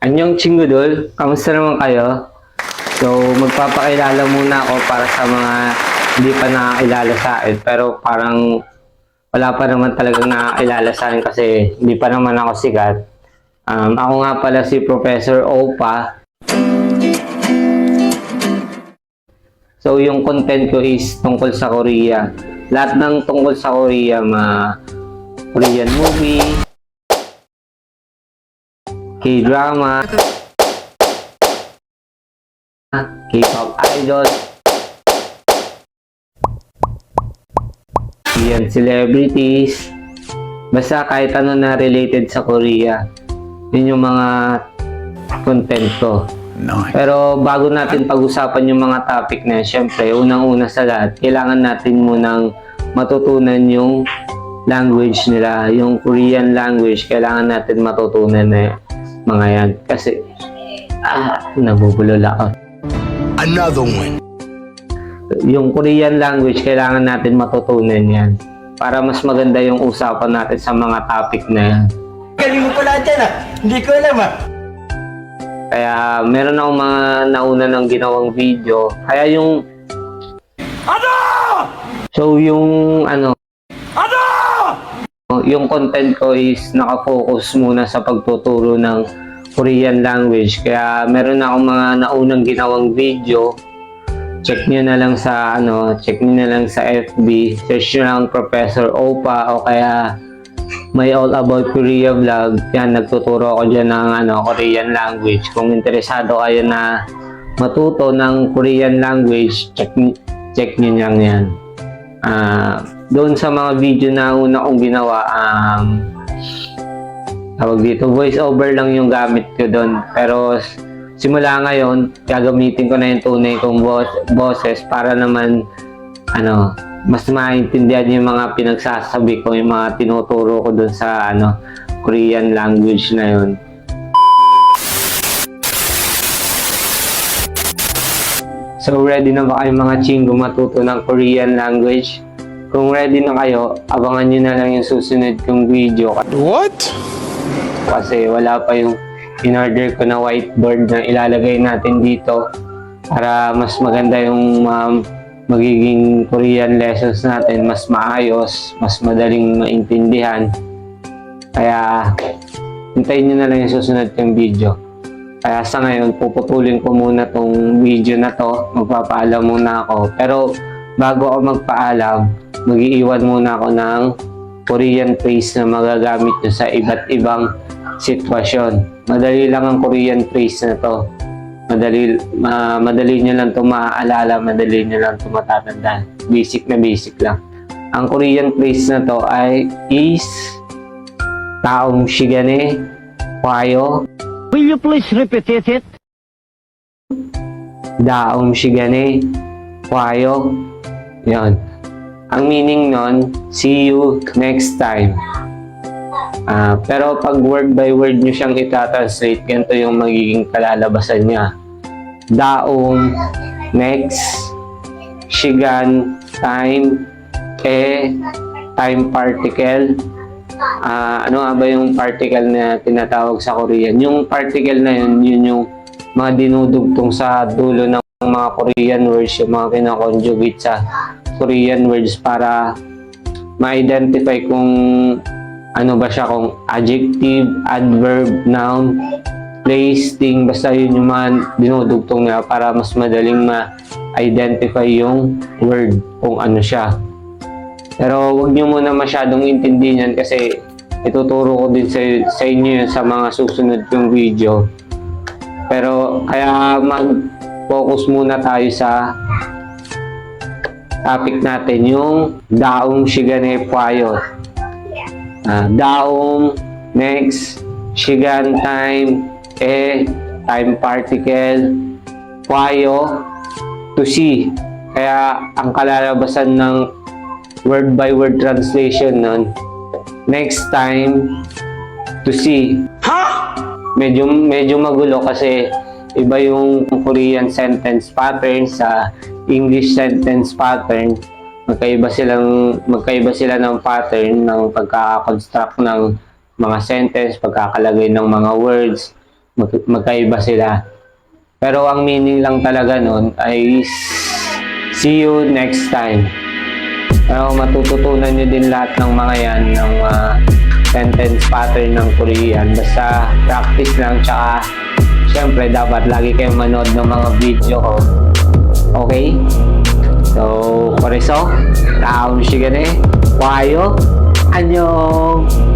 Anyong Chinggudol, kamusta naman kayo? So, magpapakilala muna ako para sa mga hindi pa nakakilala sa akin. Pero parang wala pa naman talagang nakakilala sa akin kasi hindi pa naman ako sikat. Ako nga pala si Professor Opa. So, yung content ko is tungkol sa Korea. Lahat ng tungkol sa Korea, Korean movie, K-drama, K-pop idol, Korean celebrities, basta kahit ano na related sa Korea. Yun yung mga content ko. Nice. Pero bago natin pag-usapan yung mga topic na yun, syempre, unang-una sa lahat, kailangan natin munang matutunan yung language nila. Yung Korean language, kailangan natin matutunan na mga yan. Kasi, nabubulol ako. Another one. Yung Korean language, kailangan natin matutunan yan. Para mas maganda yung usapan natin sa mga topic na yan. Galing mo pala dyan Hindi ko alam Kaya meron akong mga nauna ng ginawang video. Kaya yung... So yung yung content ko is nakafocus muna sa pagtuturo ng Korean language. Kaya meron akong mga naunang ginawang video. Check nyo na lang sa FB. Search nyo lang Professor Opa o kaya My All About Korea Vlog. Yan, nagtuturo ako dyan ng Korean language. Kung interesado kayo na matuto ng Korean language, check nyo lang yan. Doon sa mga video na una kong ginawa, tawag dito, voice over lang yung gamit ko doon. Pero simula ngayon, gagamitin ko na yung tunay kong boses para naman mas maintindihan yung mga pinagsasabi ko, yung mga tinuturo ko dun sa Korean language na yun. So ready na ba kayo mga chingo matuto ng Korean language? Kung ready na kayo, abangan nyo na lang yung susunod kong video. What? Kasi wala pa yung in-order ko na whiteboard na ilalagay natin dito para mas maganda yung magiging Korean lessons natin, mas maayos, mas madaling maintindihan. Kaya hintayin nyo na lang yung susunod kong video. Kaya sa ngayon, puputulin ko muna tong video na to. Magpapaalam muna ako. Pero bago ako magpaalam, mag-iiwan muna ako ng Korean phrase na magagamit nyo sa iba't ibang sitwasyon. Madali lang ang Korean phrase na to. Madali nyo lang ito maaalala, madali nyo lang ito matatandaan. Basic na basic lang. Ang Korean phrase na to is taong shigane, kwayo. Will you please repeat it? Daong shigane, kwayo. Yan. Ang meaning nun, see you next time. Pero pag word by word nyo siyang itatranslate, ganito yung magiging kalalabasan niya. Daong, next, shigan, time, time particle. Ano nga ba yung particle na tinatawag sa Korean? Yung particle na yun yung mga dinudugtong sa dulo ng mga Korean words, yung mga kinakonjugate sa Korean words para ma-identify kung ano ba siya, kung adjective, adverb, noun, place, thing, basta yun yung mga dinudugtong niya para mas madaling ma-identify yung word kung ano siya. Pero huwag nyo muna masyadong intindihan yan kasi ituturo ko din sa inyo yun sa mga susunod kong video. Pero kaya mag-focus muna tayo sa topic natin, yung daong shigane kwayo. Daong, next, shigan, time, time particle, kwayo, to see. Kaya ang kalalabasan ng word by word translation nun, next time, to see. Medyo magulo kasi iba yung Korean sentence pattern sa English sentence pattern. Magkaiba sila ng pattern ng pagka-construct ng mga sentence, pagkakalagay ng mga words. magkaiba sila. Pero ang meaning lang talaga nun ay see you next time. Pero matututunan nyo din lahat ng mga yan ng sentence pattern ng Korean. Basta practice lang, tsaka syempre dapat lagi kayong manood ng mga video ko. Okay? So, 그래서 다음 시간에 와요. 안녕.